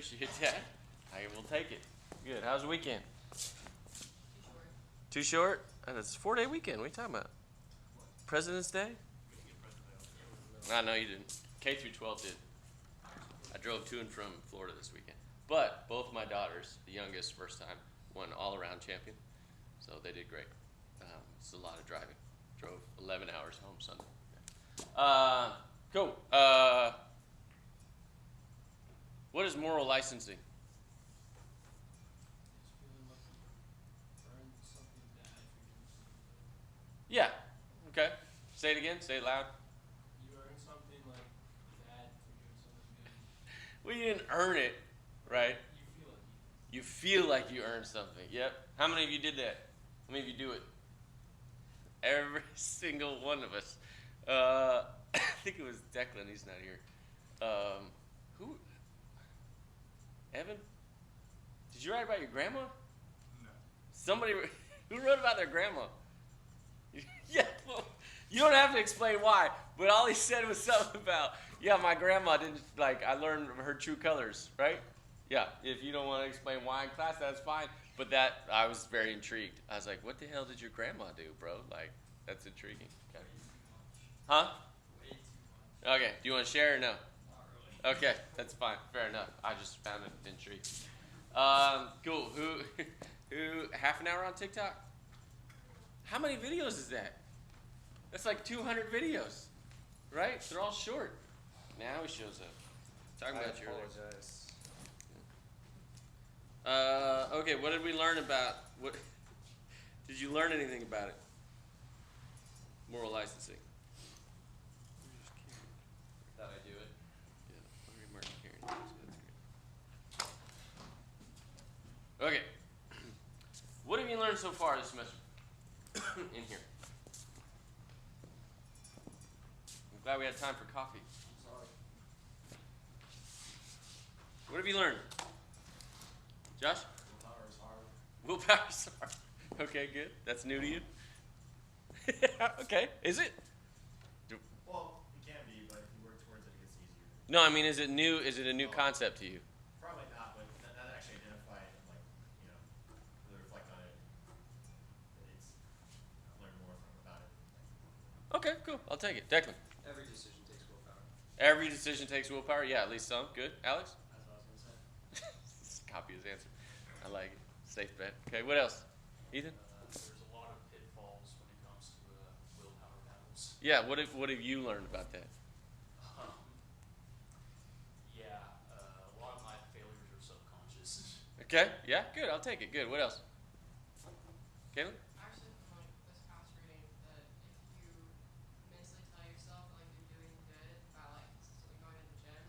appreciate that. I will take it. Good. How's the weekend? Too short? It's a 4-day weekend. What are you talking about? President's Day? I know you didn't. K through 12 did. I drove to and from Florida this weekend. But both my daughters, the youngest, first time, won all-around champion. So they did great. It's a lot of driving. Drove 11 hours home Sunday. Cool. What is moral licensing? Yeah. Okay. Say it again. Say it loud. You earn something like bad for doing something good. Well, you didn't earn it, right? You feel like You feel like you earned something. Yep. How many of you did that? How many of you do it? Every single one of us. I think it was Declan. He's not here. Who? Evan? Did you write about your grandma? No. Somebody who wrote about their grandma? Yeah. Well, you don't have to explain why, but all he said was something about, yeah, my grandma didn't, like, I learned her true colors, right? Yeah. If you don't want to explain why in class, that's fine. But that, I was very intrigued. I was like, what the hell did your grandma do, bro? Like, that's intriguing. Okay. Huh? way too much. Okay. Do you want to share or no? Not really. Okay, that's fine. Fair enough. I just found it intriguing. Cool. Who? Half an hour on TikTok? How many videos is that? That's like 200 videos, right? They're all short. Now he shows up. Talking about you earlier. Apologize. Okay. What did we learn about? What did you learn anything about it? Moral licensing. That I do it. Yeah, let me mark here. That's good. Okay. What have you learned so far this semester in here? I'm glad we had time for coffee. I'm sorry. What have you learned? Josh? Willpower is hard. Willpower's hard. Okay, good. That's new to you? Okay. Is it? Well, it can be, but if you work towards it, it gets easier. No, I mean, is it new? Is it a new concept to you? Probably not, but that actually identify it and really reflect on it. I've learned more about it. Okay, cool. I'll take it. Declan. Every decision takes willpower. Every decision takes willpower? Yeah, at least some. Good. Alex? That's what I was gonna say. Copy his answer. I like it. Safe bet. Okay, what else? Ethan? There's a lot of pitfalls when it comes to willpower battles. Yeah, what have you learned about that? A lot of my failures are subconscious. Okay, yeah, good. I'll take it. Good. What else? Caitlin? Actually, from this past reading, that if you mentally tell yourself that you're doing good by going to the gym,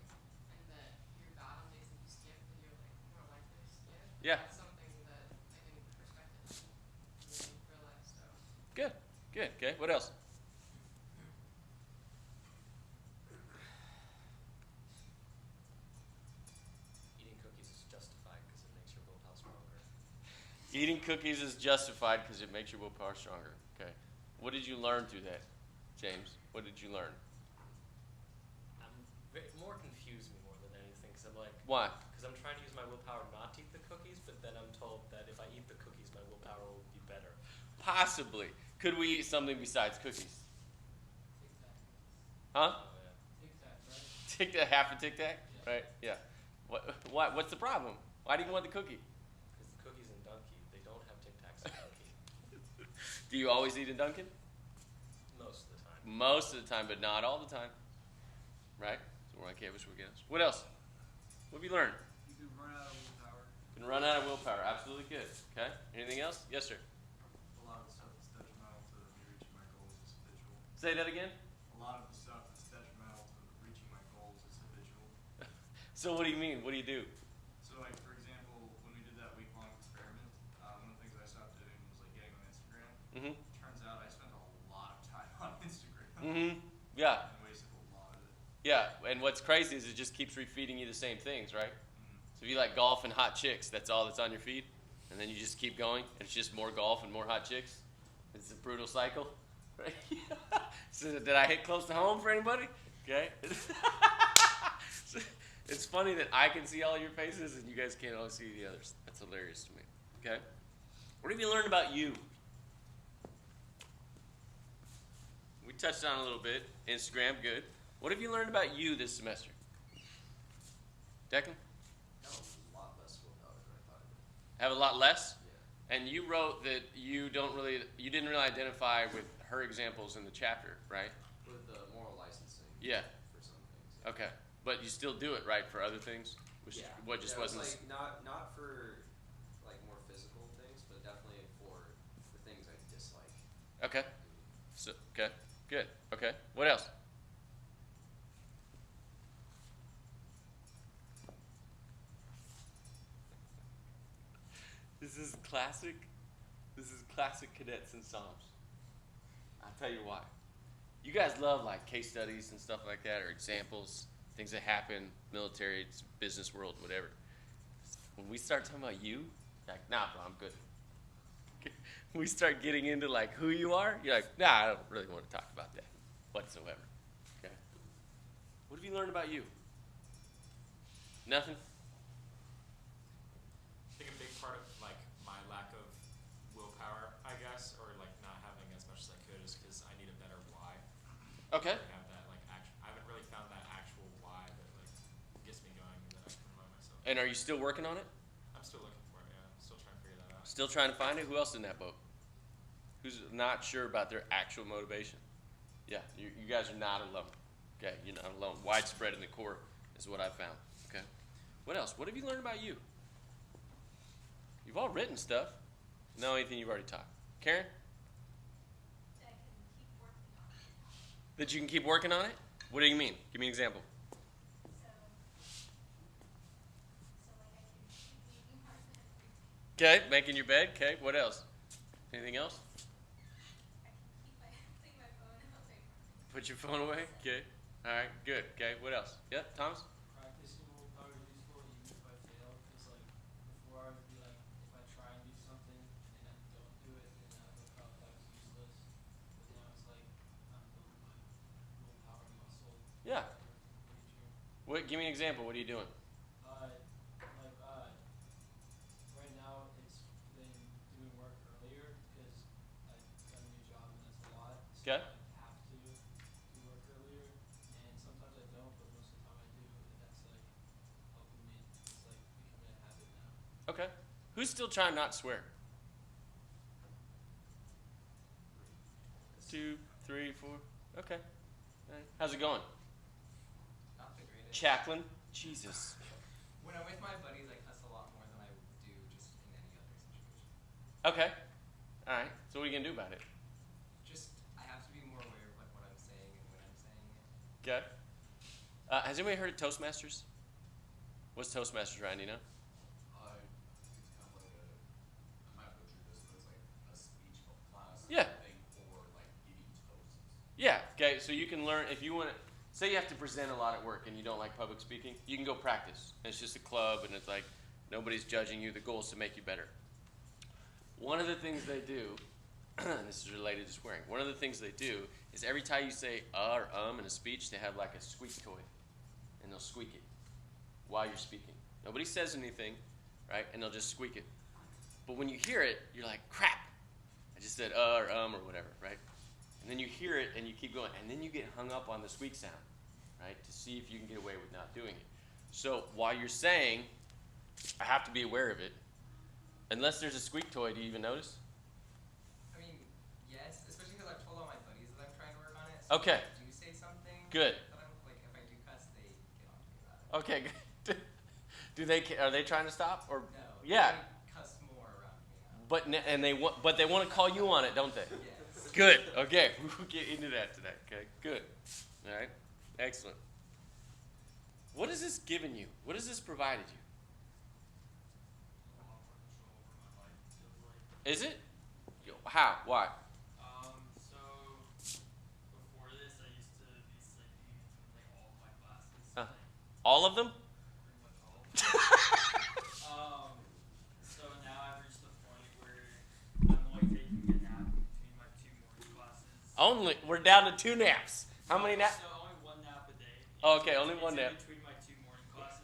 and that you're bad on days that you skip, then you're more likely to skip. Yeah. That's something that I think perspective really realize. So. Good. Good. Okay, what else? Eating cookies is justified because it makes your willpower stronger. Eating cookies is justified because it makes your willpower stronger. Okay. What did you learn through that, James? What did you learn? More confused me more than anything because I'm like, Why? because I'm trying to use my willpower not to eat the cookies, but then I'm told that if I eat the cookies, my willpower will be better. Possibly. Could we eat something besides cookies? Tic Tac. Huh? Oh, yeah. Tic Tac, right? Tic Tac, half a Tic Tac? Yeah. Right? Yeah. What's the problem? Why do you want the cookie? Because the cookies in Dunkin', they don't have Tic Tacs in Dunkin'. Do you always eat in Dunkin'? Most of the time. Most of the time, but not all the time. Right? So we're on campus weekends. What else? What have you learned? You can run out of willpower. Can run out of willpower. Absolutely good. Okay. Anything else? Yes, sir. A lot of the stuff that's detrimental to me reaching my goals is habitual. Say that again. A lot of the stuff that's detrimental to reaching my goals is habitual. So what do you mean? What do you do? So, like, for example, when we did that week-long experiment, one of the things I stopped doing was, getting on Instagram. Mm-hmm. Turns out I spent a lot of time on Instagram. Mm-hmm. Yeah. And wasted a lot of it. Yeah. And what's crazy is it just keeps refeeding you the same things, right? Mm-hmm. So if you like golf and hot chicks, that's all that's on your feed. And then you just keep going. And it's just more golf and more hot chicks. It's a brutal cycle. Right? So did I hit close to home for anybody? Okay. It's funny that I can see all your faces and you guys can't all see the others. That's hilarious to me. Okay? What have you learned about you? We touched on it a little bit. Instagram, good. What have you learned about you this semester? Declan? I have a lot less willpower than I thought I did. Have a lot less? Yeah. And you wrote that you didn't really identify with her examples in the chapter, right? With the moral licensing. Yeah. For some things. Okay. But you still do it, right, for other things? Which what just wasn't It's like not for like more physical things, but definitely for the things I dislike. Okay. So okay. Good. Okay. What else? This is classic. This is classic cadets and SOMS. I'll tell you why. You guys love like case studies and stuff like that, or examples, things that happen, military, business world, whatever. When we start talking about you, you're like, nah, bro, I'm good. We start getting into like who you are, you're like, nah, I don't really want to talk about that whatsoever. Okay. What have you learned about you? Nothing? I think a big part of like my lack of willpower, I guess, or like not having as much as I could, is because I need a better why. Okay. I have that like I haven't really found that actual why that like gets me going that I can remind myself. And are you still working on it? I'm still looking for it. Yeah, I'm still trying to figure that out. Still trying to find it? Who else in that boat? Who's not sure about their actual motivation? Yeah, you guys are not alone. Okay, you're not alone. Widespread in the Corps is what I found. Okay. What else? What have you learned about you? You've all written stuff. No, anything you've already taught. Karen? That you can keep working on it? What do you mean? Give me an example. Okay, making your bed. Okay, what else? Anything else? Put your phone away. Okay. All right. Good. Okay. What else? Yeah, Thomas. Practicing willpower is useful even if I fail, because like before I would be like, if I try and do something and I don't do it, then I would felt that was useless. But now it's like I'm building my willpower muscle. Yeah. For future. What? Give me an example. What are you doing? Right now it's been doing work earlier because I got a new job and that's a lot. So Okay. I have to do work earlier, and sometimes I don't, but most of the time I do, and that's like helping me. It's like becoming a habit now. Okay. Who's still trying not to swear? 2, 3, 4. Okay. All right. How's it going? Not the greatest. Chaplain? Jesus. When I'm with my buddies, I cuss a lot more than I would do just in any other situation. Okay. All right. So what are you going to do about it? Just, I have to be more aware of like what I'm saying and when I'm saying it. Okay. Has anybody heard of Toastmasters? What's Toastmasters, Ryan? Do you know? It's kind of like I might butcher this, but it's like a speech class. Yeah. Thing for like giving toasts. Yeah. Okay. So you can learn if you want to. Say you have to present a lot at work and you don't like public speaking, you can go practice. And it's just a club and it's like nobody's judging you. The goal is to make you better. One of the things they do, and this is related to swearing, one of the things they do is every time you say or in a speech, they have like a squeak toy. And they'll squeak it while you're speaking. Nobody says anything, right? And they'll just squeak it. But when you hear it, you're like, crap. I just said or whatever, right? And then you hear it and you keep going. And then you get hung up on the squeak sound, right? To see if you can get away with not doing it. So while you're saying, I have to be aware of it, unless there's a squeak toy, do you even notice? I mean, yes, especially because I've told all my buddies that I'm trying to work on it. So Okay. if I do say something. Good. That I'm, like, if I do cuss, they get on to me about it. Okay, good. Are they trying to stop? Or No. yeah. They cuss more around me now. But they want to call you on it, don't they? Yes. Good. Okay, we'll get into that today. Okay, good. All right, excellent. What has this given you? What has this provided you? A lot more control over my life, it feels like. Is it? How? Why? So before this, I used to be sleeping in between like all of my classes, Uh, like All of them? pretty much all. So now I've reached the point where I'm only taking a nap between my 2 morning classes. We're down to 2 naps. How many naps? So only 1 nap a day. Oh, okay, only It's one in nap. between my 2 morning classes.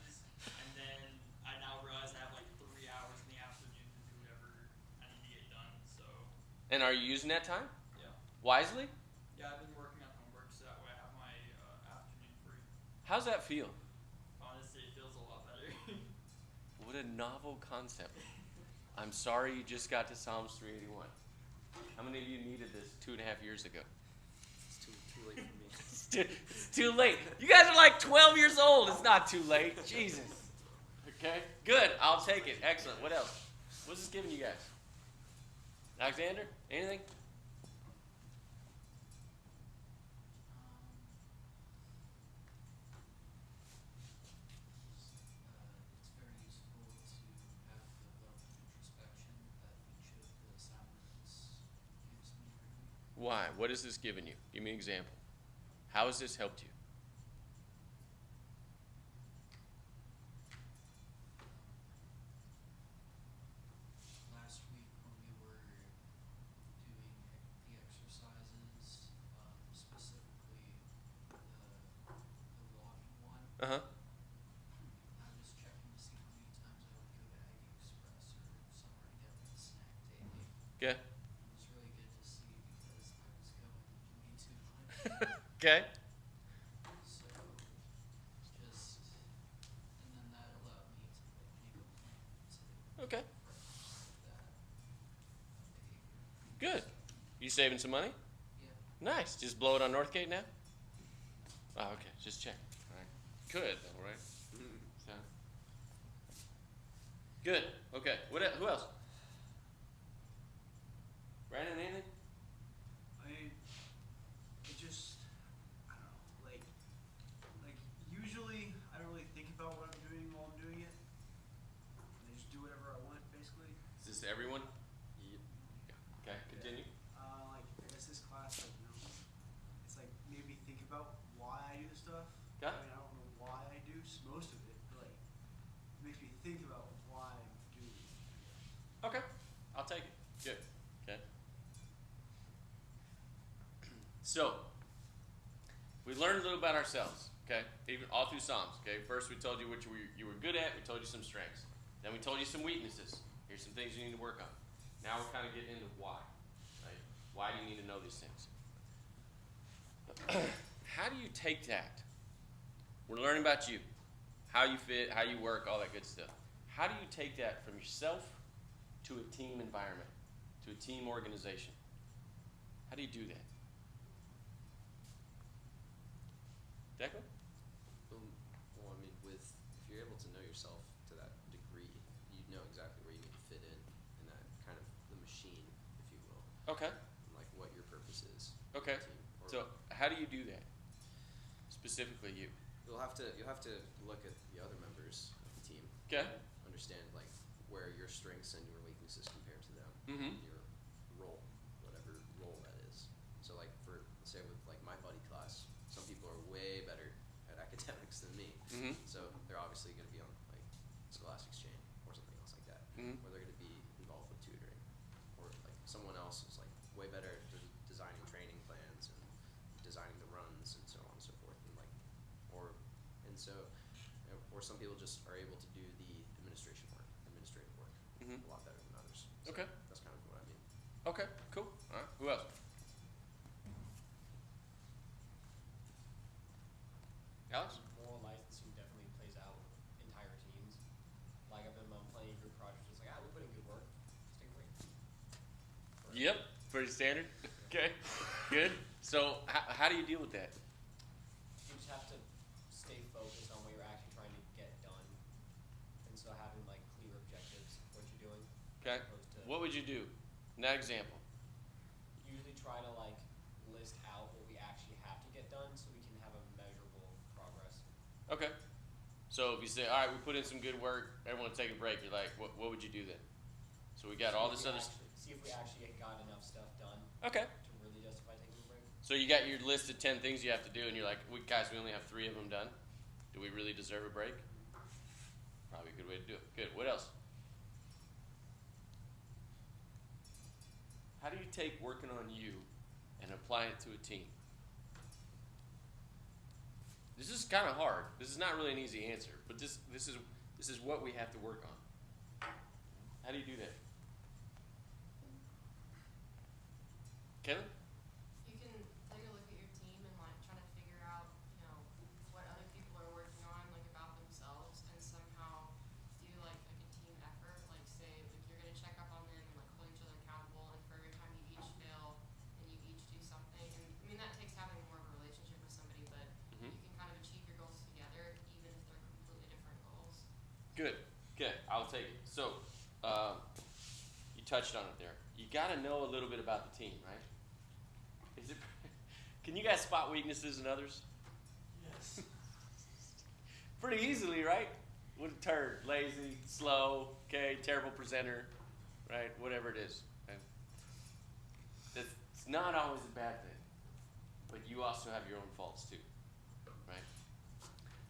And are you using that time Yeah. wisely? Yeah, I've been working on homework so that way I have my afternoon free. How's that feel? Honestly, it feels a lot better. What a novel concept. I'm sorry you just got to Psalms 381. How many of you needed this 2.5 years ago? It's too late for me. It's too late. You guys are like 12 years old. It's not too late. Jesus. Okay? Good. I'll take it. Excellent. What else? What's this giving you guys? Alexander? Anything? It's very useful to have the introspection that each of the assignments gives me every week. Why? What has this given you? Give me an example. How has this helped you? Last week when we were doing the exercises, specifically the walking one, Uh-huh. I was checking to see how many times I would go to Aggie Express or somewhere to get like a snack daily. Okay. It was really good to see because I was going way too much. Okay. So just and then that allowed me to like make a plan to Okay. correct that behavior. Good. You saving some money? Yeah. Nice. Just blow it on Northgate now? Oh, okay. Just check. All right. Good, though, right? So. Good. Okay. Who else? Brandon, anything? It just, I don't know, like usually I don't really think about what I'm doing while I'm doing it. I just do whatever I want, basically. Is this everyone? Yep. Okay. Continue. Like, I guess this class, like, it's like made me think about why I do the stuff. Okay. I mean, I don't know why I do most of it, but like, it makes me think about why I'm doing it, I guess. Okay. I'll take it. Good. Okay. So, we learned a little about ourselves, okay? Even all through Psalms, okay? First, we told you what you were good at. We told you some strengths. Then we told you some weaknesses. Here's some things you need to work on. Now we're kind of getting into why, right? Why do you need to know these things? How do you take that? We're learning about you, how you fit, how you work, all that good stuff. How do you take that from yourself to a team environment, to a team organization? How do you do that? Declan? Well, I mean, if you're able to know yourself to that degree, you know exactly where you need to fit in that kind of the machine, if you will, Okay. and like what your purpose is. Okay. in the team. Or So how do you do that? Specifically you. you'll have to look at the other members of the team. Okay. And understand like where your strengths and your weaknesses compare to them. Mm-hmm. Your role, whatever role that is. So like for let's say with like my buddy class, some people are way better at academics than me. Mm-hmm. So they're obviously going to be on like Scholastic Chain or something else like that. Mhm. Or they're going to be involved with tutoring. Or like someone else is like way better at designing training plans and designing the runs and so on and so forth. And like, or some people just are able to do the administrative work Mhm. a lot better than others. So Okay. that's kind of what I mean. Okay, cool. All right. Who else? Alex? Moral licensing definitely plays out entire teams. Like I've been on plenty of group projects, it's like, we put in good work. Let's take a break. Or- Yep. Pretty standard. Okay. Good. So how do you deal with that? You just have to stay focused on what you're actually trying to get done. And so having like clear objectives of what you're doing. Okay. As opposed to What would you do? In that example. usually try to like list out what we actually have to get done so we can have a measurable progress. Okay. So if you say, all right, we put in some good work, everyone take a break, you're like, what would you do then? So we got all this other. See if we actually got enough stuff done Okay. to really justify taking a break. So you got your list of 10 things you have to do, and you're like, guys, we only have 3 of them done. Do we really deserve a break? Probably a good way to do it. Good. What else? How do you take working on you and apply it to a team? This is kind of hard. This is not really an easy answer, but this is what we have to work on. How do you do that? Good. Okay, I'll take it. So, you touched on it there. You got to know a little bit about the team, right? Is it? Can you guys spot weaknesses in others? Yes. Pretty easily, right? What a turd, lazy, slow, okay, terrible presenter, right? Whatever it is. Okay? It's not always a bad thing, but you also have your own faults too, right?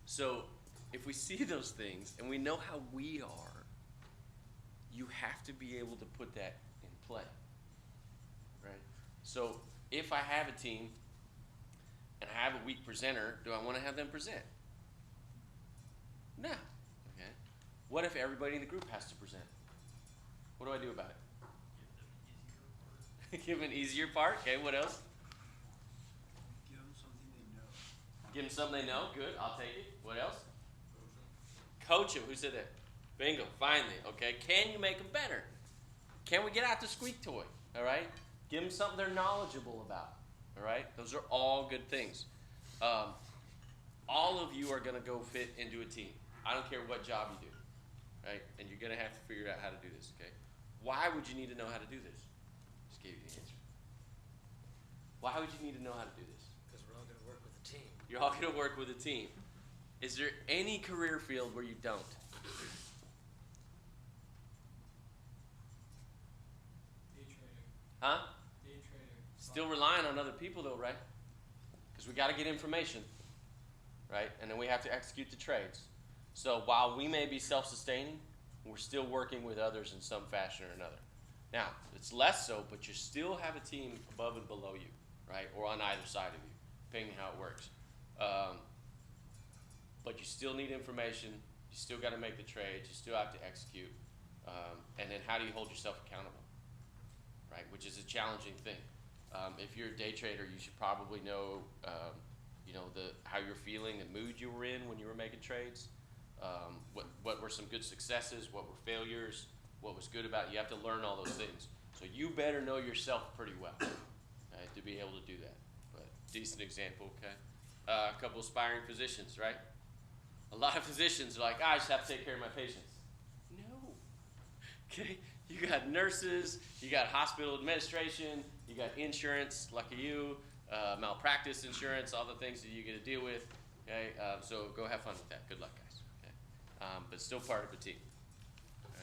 So if we see those things and we know how we are, you have to be able to put that in play, right? So if I have a team and I have a weak presenter, do I want to have them present? No. Okay. What if everybody in the group has to present? What do I do about it? Give them an easier part. Okay, what else? Give them something they know. Give them something they know. Good, I'll take it. What else? Coach them. Who said that? Bingo. Finally. Okay. Can you make them better? Can we get out the squeak toy? All right. Give them something they're knowledgeable about. All right. Those are all good things. All of you are going to go fit into a team. I don't care what job you do. Right. And you're going to have to figure out how to do this. Okay. Why would you need to know how to do this? Just gave you the answer. Why would you need to know how to do this? Because we're all going to work with a team. You're all going to work with a team. Is there any career field where you don't? Day trader. Huh? Day trader. Still relying on other people though, right? Because we got to get information, right? And then we have to execute the trades. So while we may be self-sustaining, we're still working with others in some fashion or another. Now, it's less so, but you still have a team above and below you, right? Or on either side of you, depending on how it works. But you still need information. You still got to make the trades. You still have to execute. And then how do you hold yourself accountable, right? Which is a challenging thing. If you're a day trader, you should probably know, how you're feeling, the mood you were in when you were making trades. What were some good successes? What were failures? What was good about it? You have to learn all those things. So you better know yourself pretty well, okay, to be able to do that. But decent example, okay? A couple aspiring physicians, right? A lot of physicians are like, I just have to take care of my patients. No. Okay? You got nurses, you got hospital administration, you got insurance, lucky you, malpractice insurance, all the things that you get to deal with. Okay? So go have fun with that. Good luck, guys. Okay? But still part of a team. All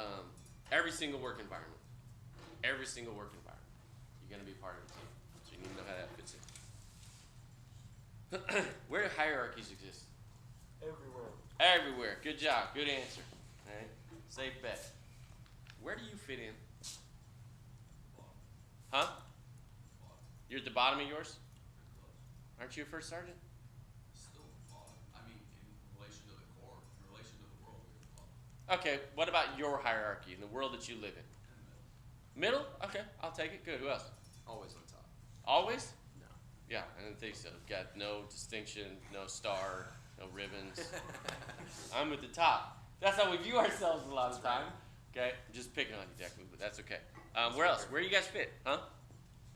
right? Every single work environment, you're going to be part of a team. So you need to know how that fits in. Where do hierarchies exist? Everywhere. Everywhere. Good job. Good answer. All right? Safe bet. Where do you fit in? Huh? You're at the bottom of yours? Aren't you a first sergeant? Still bottom. I mean, in relation to the core, in relation to the world, we're the bottom. Okay. What about your hierarchy in the world that you live in? Middle? Okay. I'll take it. Good. Who else? Always on top. Always? No. Yeah, I didn't think so. Got no distinction, no star, no ribbons. I'm at the top. That's how we view ourselves a lot of the time. Okay? I'm just picking on you, Declan, but that's okay. Where else? Where do you guys fit? Huh?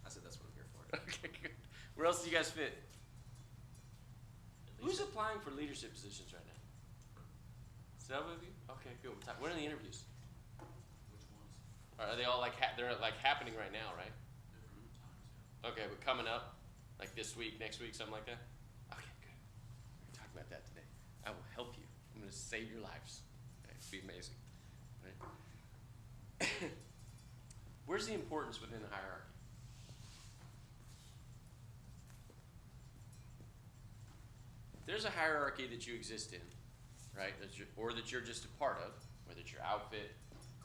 I said that's what I'm here for. Okay, good. Where else do you guys fit? Who's applying for leadership positions right now? Several of you? Okay, good. When are the interviews? Which ones? Are they all like they're like happening right now, right? Different times, yeah. Okay, but coming up, like this week, next week, something like that? Okay, good. We're talking about that today. I will help you. I'm going to save your lives. Okay, it'll be amazing. Right? Where's the importance within the hierarchy? There's a hierarchy that you exist in, right? Or that you're just a part of, whether it's your outfit,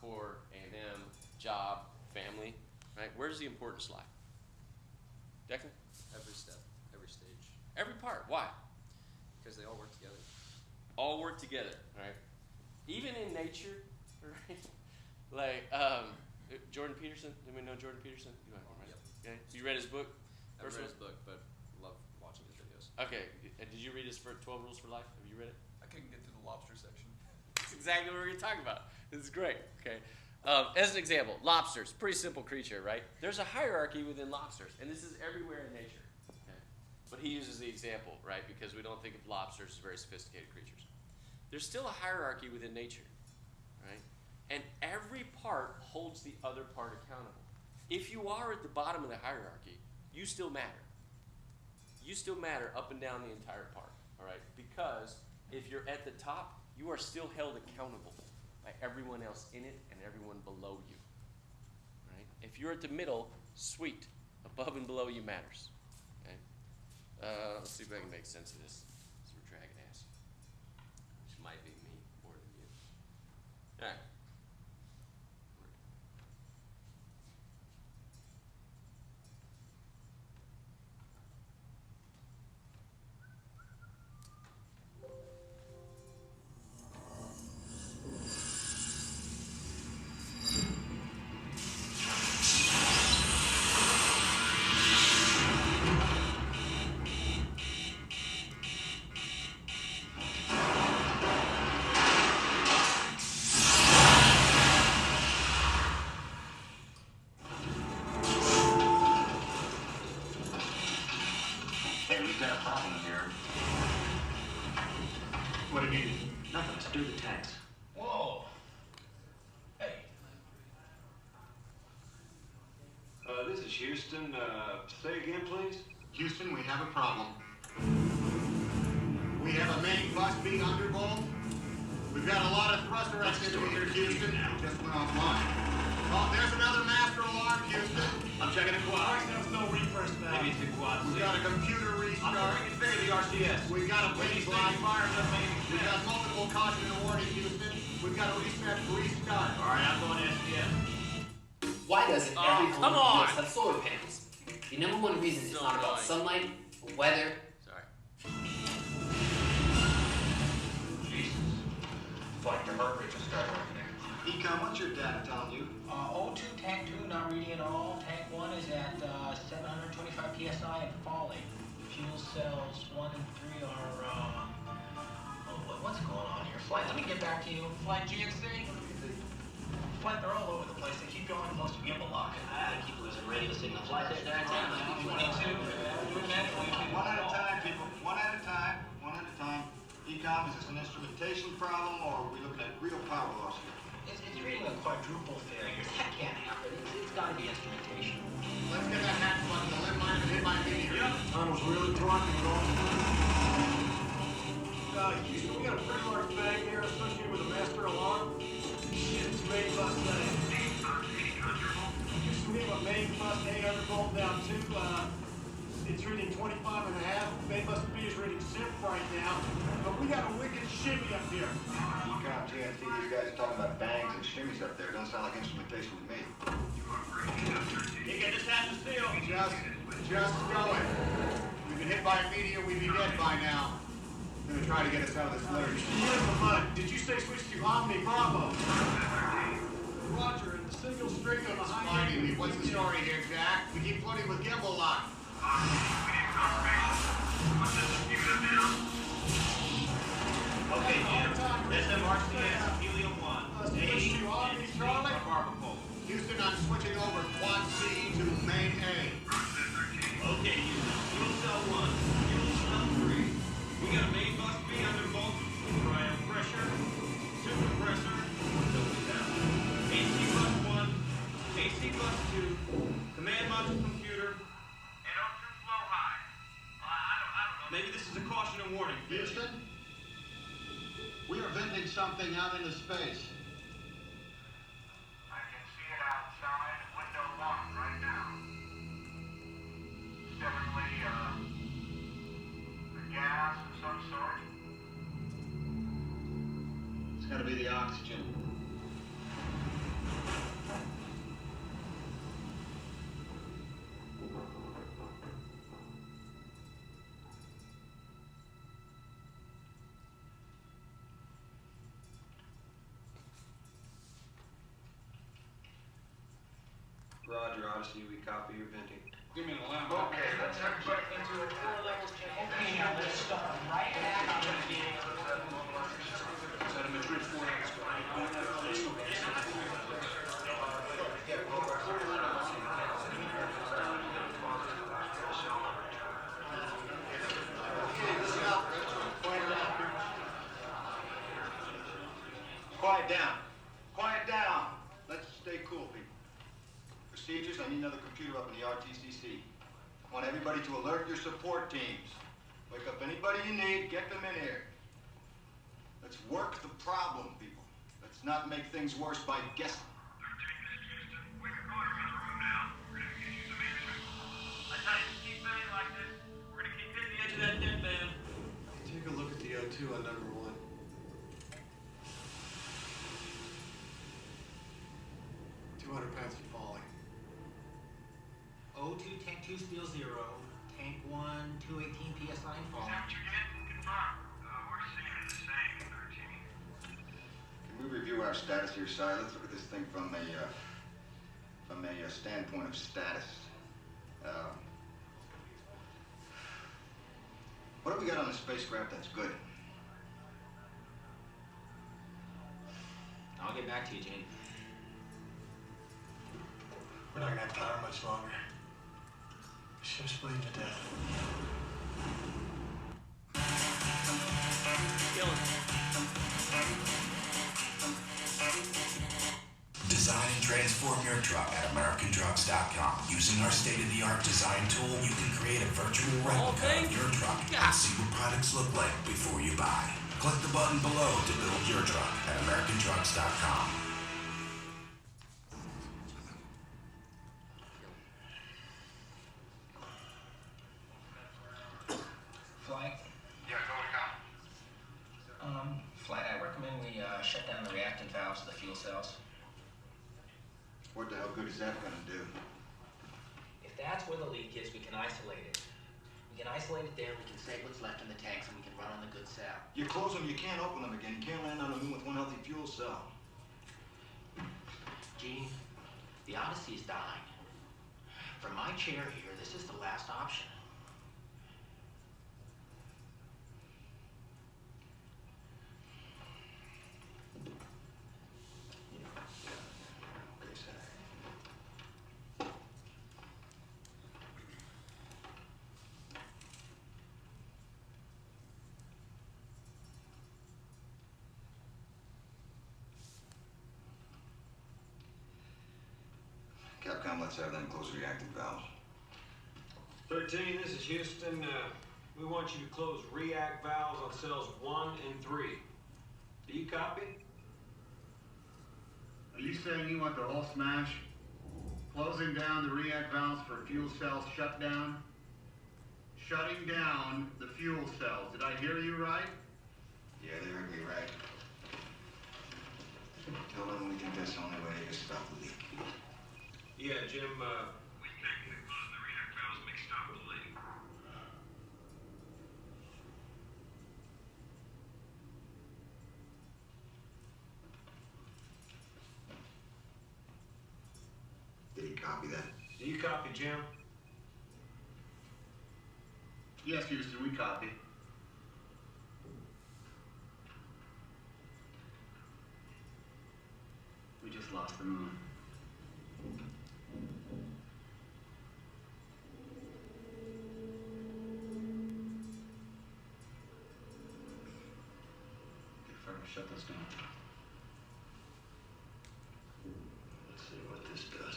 core, A&M, job, family, right? Where does the importance lie? Declan? Every step, every stage. Every part. Why? Because they all work together. All work together, right? Even in nature, right? Like Jordan Peterson. Do we know Jordan Peterson? You know him, right? Yep. Okay. You read his book? I haven't First read one? his book, but love watching his videos. Okay. Did you read his 12 Rules for Life? Have you read it? I couldn't get through the lobster section. That's exactly what we're going to talk about. This is great. Okay. As an example, lobsters, pretty simple creature, right? There's a hierarchy within lobsters, and this is everywhere in nature. Okay? But he uses the example, right? Because we don't think of lobsters as very sophisticated creatures. There's still a hierarchy within nature, right? And every part holds the other part accountable. If you are at the bottom of the hierarchy, you still matter. You still matter up and down the entire park, all right? Because if you're at the top, you are still held accountable by everyone else in it and everyone below you, right? If you're at the middle, sweet. Above and below you matters, okay? Let's see if I can make sense of this. So we're dragging ass. Which might be me more than you. All right. Hey, we've got a problem here. What do you need? Nothing. To do the tanks. Whoa. Hey. This is Houston. Say again, please. Houston, we have a problem. We have a main bus being undervolt. We've got a lot of thruster activity here, Houston. Just went offline. Oh, there's another master alarm, Houston. I'm checking the quad. There's no refresh now. Maybe it's the quad. We've got a computer I'm restart. bringing figure the RCS. We've got a When you police say line. fire doesn't make any We've sense. got multiple caution and warning, Houston. We've got a reset restart. All right, I'm going SDS. Why doesn't Oh, every come home on. house have solar panels? The number one reason is So not about annoying. sunlight, weather. Sorry. Jesus. Like the heart rate just started right there. Econ, what's your data telling you? O2 tank 2 not reading at all. Tank 1 is at 725 psi and falling. Fuel cells 1 and 3 are what's going on here? Flight, let me get back to you. Flight GXC? Flight, they're all over the place. They keep going close to gimbal lock. I keep losing radio signal. Flight at 22. One at a time, people. One at a time. One at a time. Econ, is this an instrumentation problem, or are we looking at real power loss here? It's reading a quadruple failure. That can't happen. It's got to be instrumentation. Let's get that hatch button. The lead line is hit by a meteor. Tunnel's really torquing it all. Houston, we got a pretty large bag here associated with a master alarm. It's main bus Houston, we have a main bus 800 volt down too. It's reading 25 and a half. Main bus B is reading SIP right now. But we got a wicked shimmy up here. Econ, GNC, these guys are talking about bangs and shimmies up there. Doesn't sound like instrumentation to me. You get this half the steel. Just going. We've been hit by a meteor. We'd be dead by now. Gonna try to get us out of this litter. Here's the mud. Did you say switch to Omni Bravo? Roger, and the signal straight on the high Finding me. What's the story here, Jack? We keep floating with gimbal lock. Okay, Jim. SMRCS, Helium 1. switch to Omni Charlie. Houston, I'm switching over quad C to main A. Okay, Houston. Fuel cell 1. Fuel cell 3. We got a main bus B under volt. Cryo pressure. Super pressure. Filter down. AC bus 1. AC bus 2. Command module computer. And O2 flow high. I don't know. Maybe this is a caution and warning. Houston, we are venting something out into space. I can see it outside. Window locked right now. Definitely, a gas of some sort. It's gotta be the oxygen. Roger, Odyssey, we copy your venting. Give me an alarm. Okay, let's everybody Into a 4-level check. Okay, now let's start right back on the beginning. Sedimentary 4 procedures. I need another computer up in the RTCC. I want everybody to alert your support teams. Wake up anybody you need, get them in here. Let's work the problem, people. Let's not make things worse by guessing. 13, this is Houston. We can corner in the room now. We're gonna get you some answers. I tell you, keep banging like this. We're gonna keep hitting the edge of that deadband. Take a look at the O2 on number 1. 200 pounds of falling. O2, tank 2, spill 0. Tank 1, 218 PSI and Is falling. that what you get? Confirm. We're seeing the same, 13. Can we review our status here, Si? Let's look at this thing from a standpoint of status. What have we got on the spacecraft that's good? I'll get back to you, Gene. We're not gonna have power much longer. The ship's bleeding to death. Design and transform your truck at AmericanTrucks.com. Using our state-of-the-art design tool, you can create a virtual replica of your truck and see what products look like before you buy. Click the button below to build your truck at AmericanTrucks.com. Flight? Yeah, go to count. Flight, I recommend we shut down the reactant valves of the fuel cells. What the hell good is that gonna do? If that's where the leak is, we can isolate it. We can isolate it there, we can save what's left in the tanks, and we can run on the good cell. You close them, you can't open them again. You can't land on the moon with one healthy fuel cell. Gene, the Odyssey is dying. From my chair here, this is the last option. Okay, sir. Capcom, let's have them close reactant valves. 13, this is Houston. We want you to close react valves on cells 1 and 3. Do you copy? Are you saying you want the whole smash? Closing down the react valves for fuel cells shutdown? Shutting down the fuel cells. Did I hear you right? Yeah, they heard me right. Tell them we think that's the only way to stop the leak. Yeah, Jim, we technically closed the react valves, may stop the leak. Did he copy that? Do you copy, Jim? Yes, Houston, we copy. We just lost the moon. Shut this down. Let's see what this does.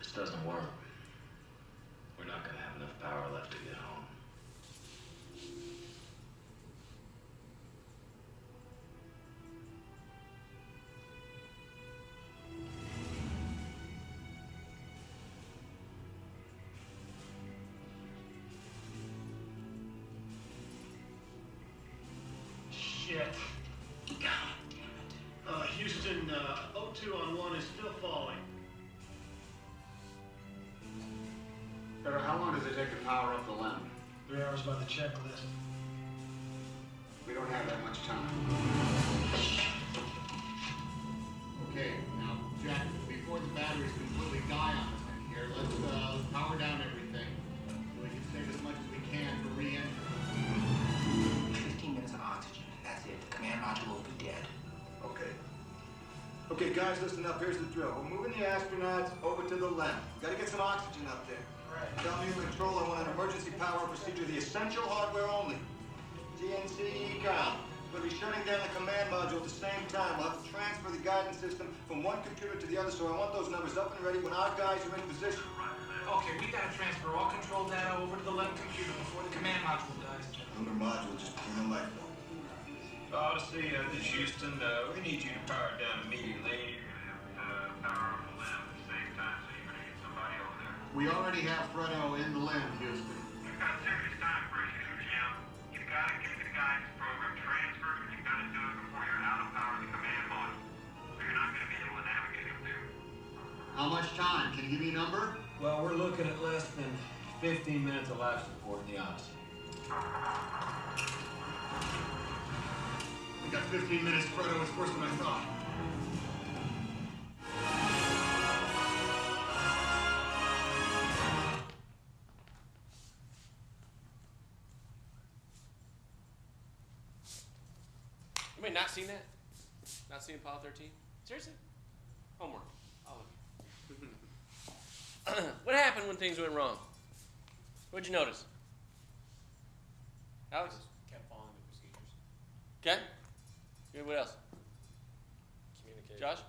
If this doesn't work, we're not going to have enough power left to get home. Shit. God damn it. Houston, O2 on 1 is still falling. Better, how long does it take to power up the LEM? 3 hours by the checklist. We don't have that much time. Okay, now, Jack, before the batteries completely die on this thing here, let's power down everything so we can save as much as we can for re-entry. 15 minutes of oxygen, and that's it. The command module will be dead. Okay. Okay, guys, listen up. Here's the drill. We're moving the astronauts over to the LEM. We gotta get some oxygen up there. Right. Tell me in control, I want an emergency power procedure, the essential hardware only. GNC Ecom. We'll be shutting down the command module at the same time. We'll have to transfer the guidance system from one computer to the other, so I want those numbers up and ready when our guys are in position. Okay, we gotta transfer all control data over to the left computer before the command module does. Lunar module just became a life form. Odyssey, this is Houston. We need you to power it down immediately. Power on the limb at the same time, so you're gonna get somebody over there. We already have Fredo in the limb, Houston. We've got serious time pressure, Jim. You've got to get the guidance program transferred, and you've got to do it before you're out of power of the command module. Or you're not going to be able to navigate up there. How much time? Can you give me a number? Well, we're looking at less than 15 minutes of life support in the Odyssey. We got 15 minutes, Fredo. It's worse than I thought. Anybody not seen that? Not seen Apollo 13? Seriously? Homework. All of you. What happened when things went wrong? What'd you notice? Alex? Kept following the procedures. Okay. Good. What else? Communication. Josh?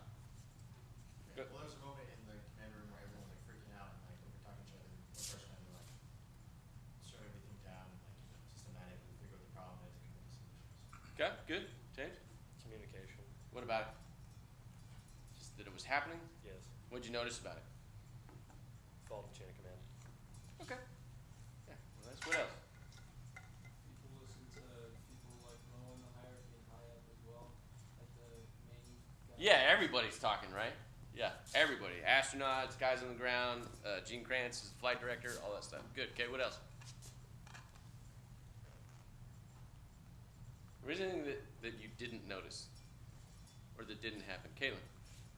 Yeah, well, there was a moment in the command room where everyone was like freaking out and like we were talking to each other. One person had to like shut everything down and like systematically figure out the problem and to come up with solutions. Okay. Good. James? Communication. What about it? Just that it was happening? Yes. What'd you notice about it? Followed the chain of command. Okay. Yeah. Well, that's what else? People listen to people like low in the hierarchy and high up as well. Like the main guy. Yeah, everybody's talking, right? Yeah, everybody. Astronauts, guys on the ground, Gene Kranz is the flight director, all that stuff. Good. Okay, what else? Was there anything that you didn't notice? Or that didn't happen? Caitlin?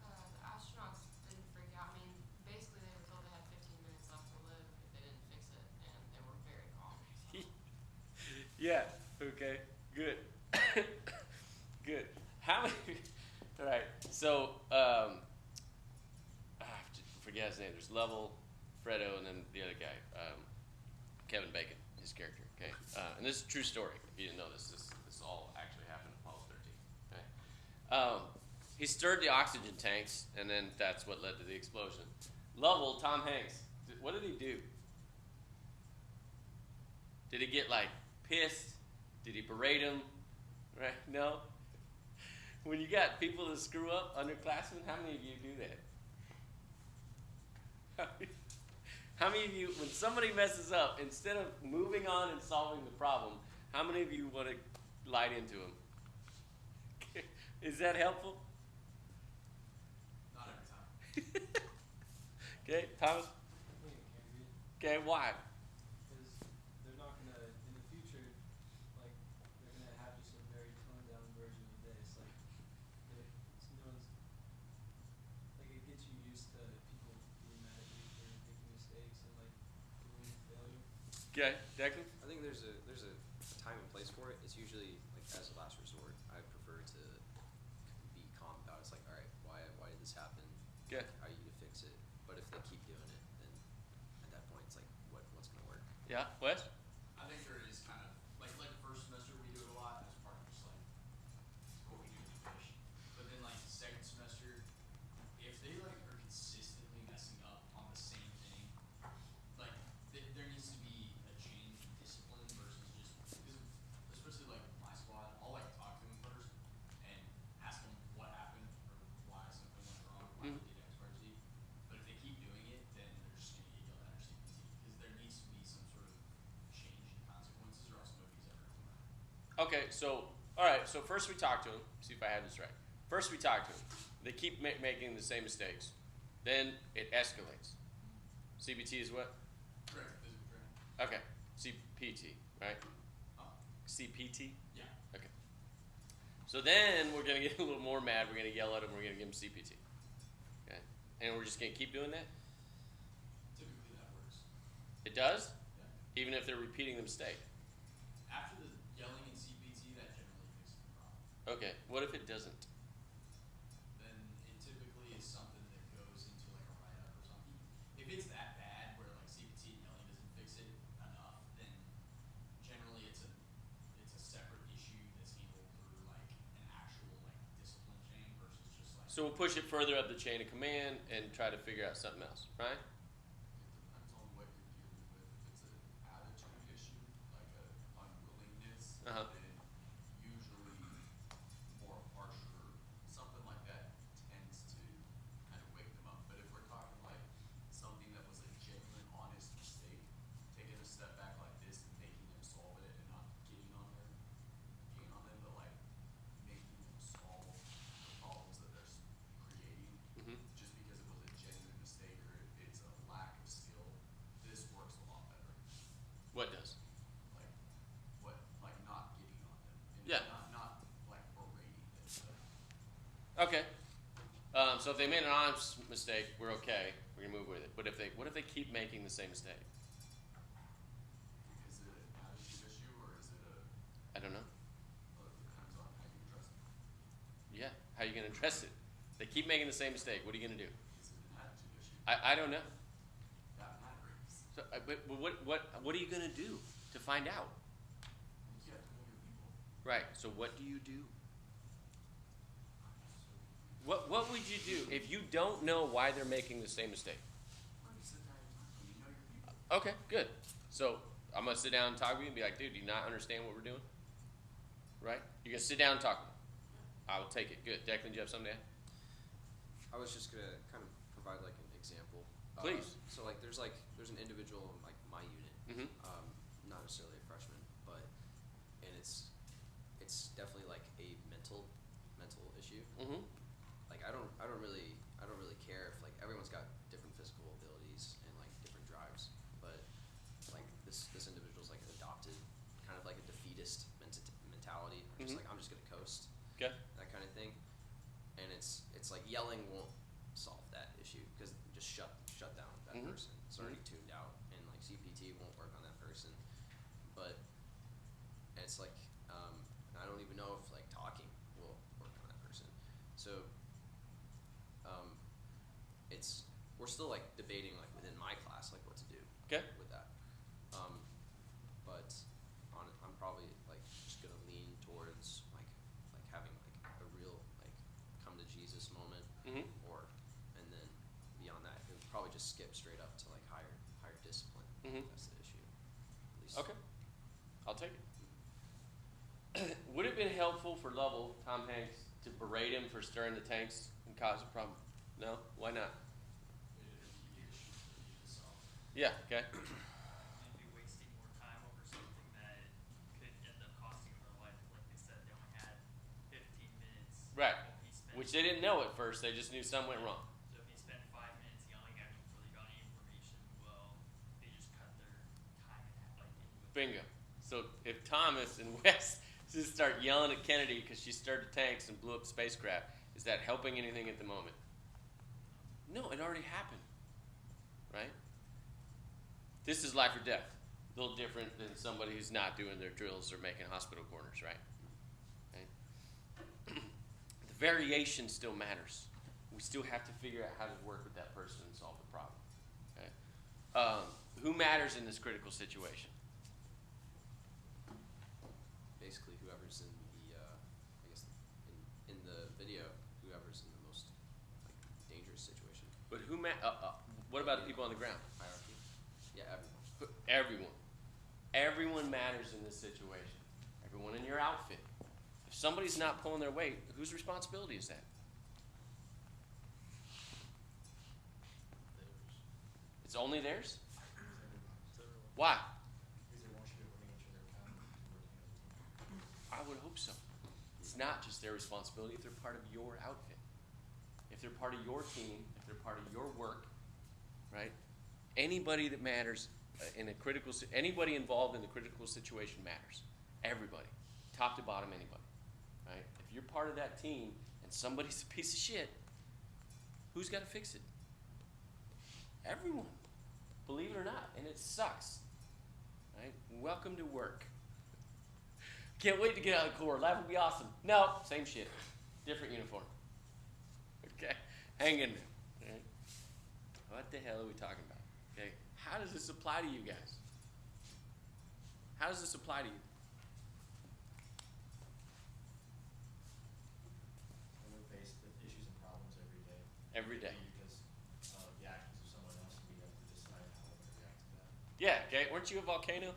The astronauts didn't freak out. I mean, basically they were told they had 15 minutes left to live if they didn't fix it, and they were very calm. Yeah, okay, good. Good. How many, all right, so, I forget his name. There's Lovell, Fredo, and then the other guy, Kevin Bacon, his character, okay? And this is a true story. If you didn't know this, this all actually happened in Apollo 13, okay? He stirred the oxygen tanks, and then that's what led to the explosion. Lovell, Tom Hanks, what did he do? Did he get, like, pissed? Did he berate him? Right? No? When you got people that screw up, underclassmen, how many of you do that? How many of you, when somebody messes up, instead of moving on and solving the problem, how many of you want to light into them? Is that helpful? Not every time. Okay, Thomas? I think it can be. Okay, why? Because they're not gonna, in the future, like, they're gonna have just a very toned down version of this. Like, no one's, like, it gets you used to people being mad at you for making mistakes and, like, ruining failure. Okay, Declan? I think there's a time and place for it. It's usually like as a last resort. I prefer to be calm about it. It's like, all right, why did this happen? Okay. How are you gonna fix it? But if they keep doing it, then at that point it's like, what's gonna work? Yeah, Wes? I think there is kind of like first semester we do it a lot as part of just like what we do in English. But then like second semester, if they like are consistently messing up on the same thing, like there needs to be a change in discipline versus just because especially like my squad, I'll like talk to them first and ask them what happened or why something went wrong, why they did X, Y, or Z. But if they keep doing it, then they're just gonna get yelled at or CPT because there needs to be some sort of change in consequences or else nobody's ever gonna learn. Okay, so, all right, so first we talk to them, see if I have this right. First we talk to them. They keep making the same mistakes. Then it escalates. CBT is what? Correct, physical training. Okay, CPT, right? Oh. CPT? Yeah. Okay. So then we're going to get a little more mad. We're going to yell at them. We're going to give them CPT. Okay? And we're just going to keep doing that? Typically that works. It does? Yeah. Even if they're repeating the mistake? After the yelling in CPT, that generally fixes the problem. Okay, what if it doesn't? Then it typically is something that goes into like a write-up or something. If it's that bad where like CPT and yelling doesn't fix it enough, then generally it's a separate So we'll push it further up the chain of command and try to figure out something else, right? Depends on what you're dealing with. If it's an attitude issue, like a unwillingness, Uh-huh. then usually more harsher, something like that tends to kind of wake them up. But if we're talking like something that was a genuine, honest mistake, taking a step back like this and making them solve it and not getting on them, but like making them solve the problems that they're creating, Mhm. just because it was a genuine mistake or it's a lack of skill, this works a lot better. What does? Like not getting on them. And Yeah. Not like berating them. Okay. So if they made an honest mistake, we're okay. We're gonna move with it. But what if they keep making the same mistake? Is it an attitude issue or is it I don't know. well, it depends on how you address it. Yeah. How are you gonna address it? They keep making the same mistake. What are you gonna do? Is it an attitude issue? I don't know. That matters. So, but what are you gonna do to find out? You have to know your people. Right. So what do you do? What would you do if you don't know why they're making the same mistake? Well, you sit down and talk to them. You know your people. Okay, good. So I'm gonna sit down and talk with you and be like, dude, do you not understand what we're doing? Right? You're gonna sit down and talk with me. I will take it. Good. Declan, do you have something to add? I was just gonna kind of provide like an example. Please. So like there's an individual in like my unit, Mhm. not necessarily a freshman, but and it's definitely like a mental issue. Mm-hmm. Like I don't really care if like everyone's got different physical abilities and like different drives, but like this individual's like adopted kind of like a defeatist mentality, or just Mhm. like I'm just gonna coast, Okay. that kind of thing. And it's like yelling won't solve that issue because just shut down that Mhm. person. It's already tuned out, and like CPT won't work on that person. But it's like I don't even know if like talking will work on that person. So we're still like debating like within my class like what to do Okay. with that. But I'm probably like just gonna lean towards like having like a real like come to Jesus moment, Mhm. and then beyond that it would probably just skip straight up to like higher discipline. Mhm. That's the issue. At least. Okay. I'll take it. Would it have been helpful for Lovell, Tom Hanks, to berate him for stirring the tanks and causing a problem? No? Why not? Yeah, okay. You'd be wasting more time over something that could end up costing them their life. Like they said, they only had 15 minutes. Right. Well, he spent- Which they didn't know at first, they just knew something went wrong. So if he spent 5 minutes yelling at them before they got any information, well, they just cut their time in half, like into it. Bingo. So if Thomas and Wes just start yelling at Kennedy because she stirred the tanks and blew up the spacecraft, is that helping anything at the moment? No, it already happened. Right? This is life or death. A little different than somebody who's not doing their drills or making hospital corners, right? The variation still matters. We still have to figure out how to work with that person and solve the problem. Okay? Who matters in this critical situation? Basically, whoever's in the I guess in the video, whoever's in the most like dangerous situation. But what about the people on the ground? Hierarchy. Yeah, everyone. Everyone. Everyone matters in this situation. Everyone in your outfit. If somebody's not pulling their weight, whose responsibility is that? It's only theirs? Why? Because they want you to bring each other accountable to working as a team. I would hope so. It's not just their responsibility if they're part of your outfit. If they're part of your team, if they're part of your work, right? Anybody that matters in a critical, anybody involved in the critical situation matters. Everybody, top to bottom, anybody, right? If you're part of that team and somebody's a piece of shit, who's got to fix it? Everyone, believe it or not, and it sucks, right? Welcome to work. Can't wait to get out of the Corps. Life will be awesome. No, same shit, different uniform. Okay, hang in there. Right? What the hell are we talking about? Okay, how does this apply to you guys? How does this apply to you? When we're faced with issues and problems, Weren't you a volcano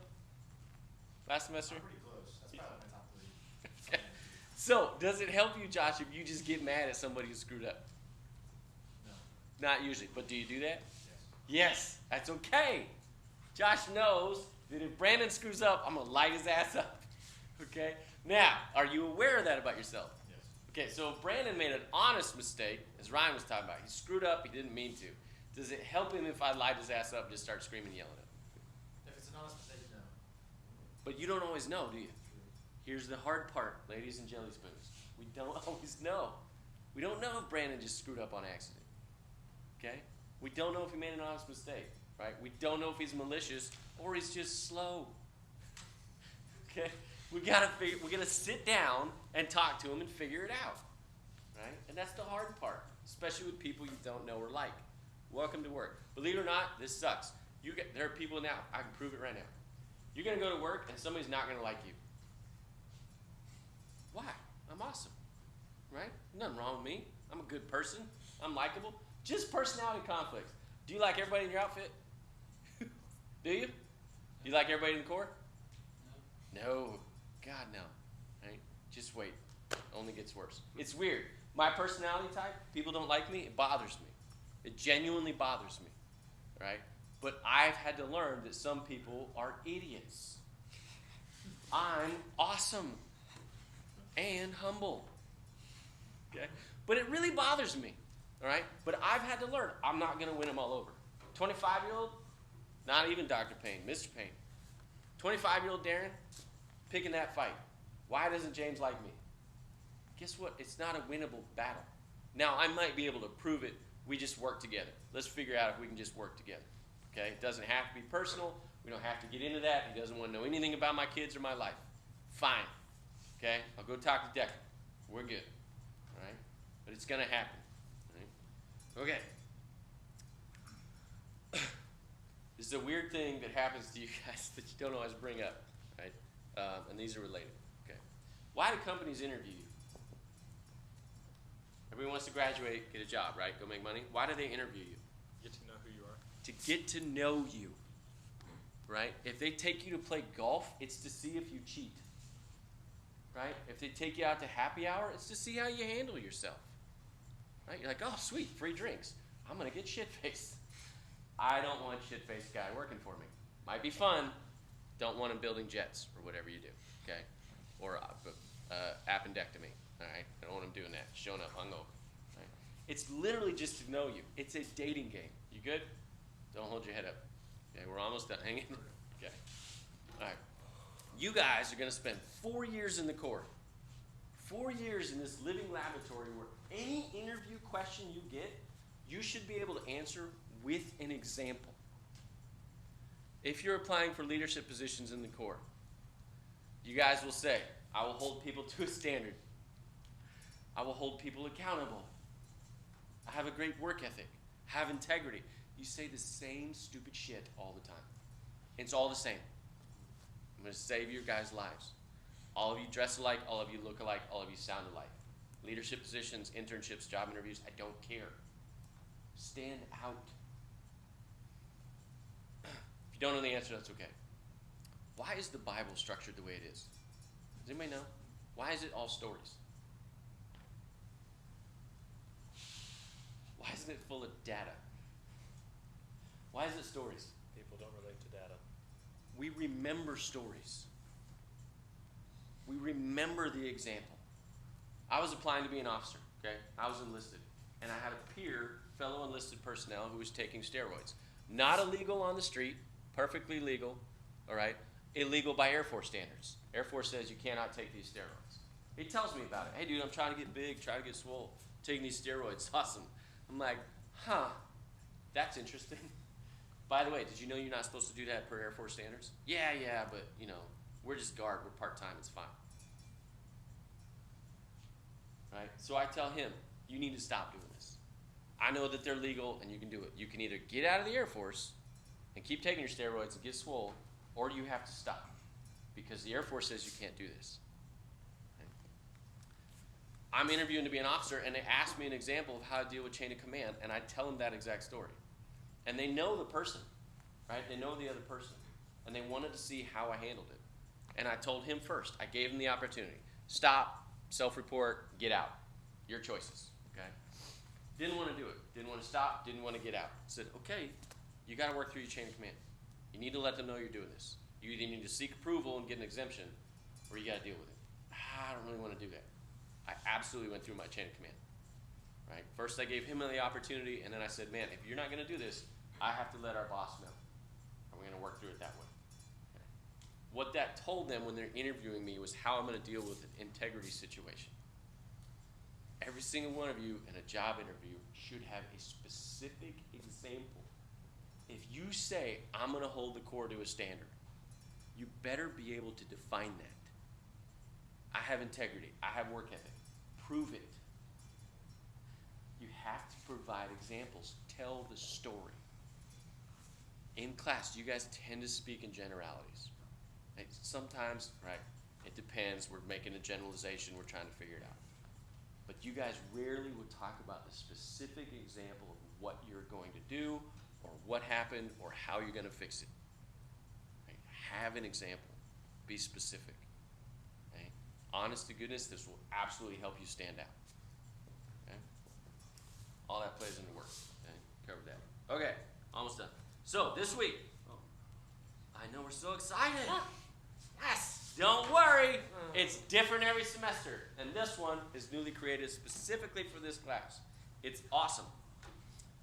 last semester? I'm pretty close. That's probably my top 3. Okay. So, does it help you, Josh, if you just get mad at somebody who screwed up? No. Not usually, but do you do that? Yes. Yes, that's okay. Josh knows that if Brandon screws up, I'm going to light his ass up. Okay? Now, are you aware of that about yourself? Yes. Okay, so if Brandon made an honest mistake, as Ryan was talking about, he screwed up, he didn't mean to. Does it help him if I light his ass up and just start screaming and yelling at him? If it's an honest mistake, no. But you don't always know, do you? Here's the hard part, ladies and jelly spoons. We don't always know. We don't know if Brandon just screwed up on accident. Okay? We don't know if he made an honest mistake, right? We don't know if he's malicious or he's just slow. Okay? We gotta sit down and talk to him and figure it out. Right? And that's the hard part, especially with people you don't know or like. Welcome to work. Believe it or not, this sucks. There are people now, I can prove it right now. You're gonna go to work and somebody's not gonna like you. Why? I'm awesome. Right? Nothing wrong with me. I'm a good person. I'm likable. Just personality conflicts. Do you like everybody in your outfit? Do you? Do you like everybody in the Corps? No. God, no. Right? Just wait. Only gets worse. It's weird. My personality type, people don't like me, it bothers me. It genuinely bothers me. Right? But I've had to learn that some people are idiots. I'm awesome and humble. Okay? But it really bothers me. All right? But I've had to learn. I'm not going to win them all over. 25-year-old, not even Dr. Payne, Mr. Payne. 25-year-old Darren, picking that fight. Why doesn't James like me? Guess what? It's not a winnable battle. Now, I might be able to prove it. We just work together. Let's figure out if we can just work together. Okay? It doesn't have to be personal. We don't have to get into that. He doesn't want to know anything about my kids or my life. Fine. Okay? I'll go talk to Declan. We're good. All right? But it's going to happen. All right? Okay. This is a weird thing that happens to you guys that you don't always bring up. Right? And these are related. Okay. Why do companies interview you? Everybody wants to graduate, get a job, right? Go make money. Why do they interview you? Get to know who you are. To get to know you, right? If they take you to play golf, it's to see if you cheat, right? If they take you out to happy hour, it's to see how you handle yourself, right? You're like, oh, sweet, free drinks. I'm going to get shit-faced. I don't want shit-faced guy working for me. Might be fun. Don't want him building jets or whatever you do, okay? Or appendectomy, all right? I don't want him doing that, showing up hungover, right? It's literally just to know you. It's a dating game. You good? Don't hold your head up. Okay, we're almost done. Hang in. Okay. All right. You guys are going to spend 4 years in the Corps. 4 years in this living laboratory where any interview question you get, you should be able to answer with an example. If you're applying for leadership positions in the Corps, you guys will say, I will hold people to a standard. I will hold people accountable. I have a great work ethic. Have integrity. You say the same stupid shit all the time. It's all the same. I'm going to save your guys' lives. All of you dress alike, all of you look alike, all of you sound alike. Leadership positions, internships, job interviews, I don't care. Stand out. If you don't know the answer, that's okay. Why is the Bible structured the way it is? Does anybody know? Why is it all stories? Why isn't it full of data? Why is it stories? People don't relate to data. We remember stories. We remember the example. I was applying to be an officer, okay? I was enlisted. And I had a peer, fellow enlisted personnel, who was taking steroids. Not illegal on the street, perfectly legal, all right? Illegal by Air Force standards. Air Force says you cannot take these steroids. He tells me about it. Hey, dude, I'm trying to get big, trying to get swole, taking these steroids. Awesome. I'm like, huh, that's interesting. By the way, did you know you're not supposed to do that per Air Force standards? Yeah, but, you know, we're just guard. We're part-time. It's fine. Right? So I tell him, you need to stop doing this. I know that they're legal and you can do it. You can either get out of the Air Force and keep taking your steroids and get swole, or you have to stop because the Air Force says you can't do this. Okay? I'm interviewing to be an officer, and they ask me an example of how to deal with chain of command, and I tell them that exact story. And they know the person, right? They know the other person. and they wanted to see how I handled it. And I told him first. I gave him the opportunity. Stop, self-report, get out. Your choices, okay? Didn't want to do it. Didn't want to stop, didn't want to get out. Said, okay, you got to work through your chain of command. You need to let them know you're doing this. You either need to seek approval and get an exemption, or you got to deal with it. I don't really want to do that. I absolutely went through my chain of command, right? First, I gave him the opportunity, and then I said, man, if you're not going to do this, I have to let our boss know. And we're going to work through it that way. Okay. What that told them when they're interviewing me was how I'm going to deal with an integrity situation. Every single one of you in a job interview should have a specific example. If you say, I'm going to hold the Corps to a standard, you better be able to define that. I have integrity. I have work ethic. Prove it. You have to provide examples. Tell the story. In class, you guys tend to speak in generalities. Right? Sometimes, right, it depends. We're making a generalization. We're trying to figure it out. But you guys rarely would talk about the specific example of what you're going to do or what happened or how you're going to fix it. Right? Have an example. Be specific. Okay? Honest to goodness, this will absolutely help you stand out. Okay? All that plays into work. Okay? Covered that. Okay, almost done. So this week, I know we're so excited. Yes. Don't worry, it's different every semester. And this one is newly created specifically for this class. It's awesome.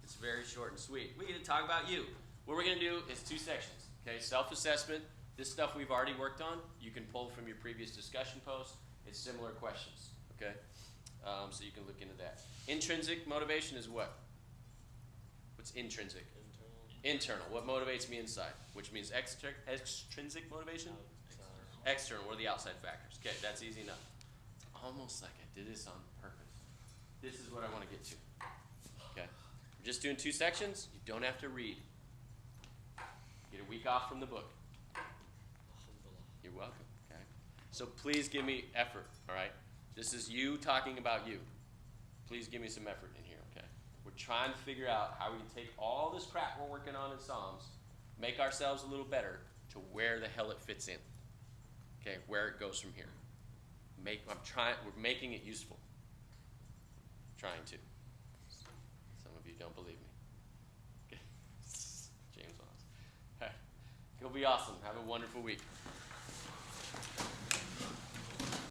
It's very short and sweet. We get to talk about you. What we're going to do is 2 sections. Okay, self-assessment. This stuff we've already worked on. You can pull from your previous discussion post. It's similar questions. Okay, so you can look into that. Intrinsic motivation is what? What's intrinsic? Internal. What motivates me inside? Which means extrinsic motivation? External. What are the outside factors? Okay, that's easy enough. It's almost like I did this on purpose. This is what I want to get to. Okay? We're just doing 2 sections. You don't have to read. Get a week off from the book. You're welcome. Okay? So please give me effort, all right? This is you talking about you. Please give me some effort in here, okay? We're trying to figure out how we can take all this crap we're working on in SOMS, make ourselves a little better to where the hell it fits in. Okay, where it goes from here. We're making it useful. Trying to. Some of you don't believe me. Okay. James Wallace. All right. Go be awesome. Have a wonderful week.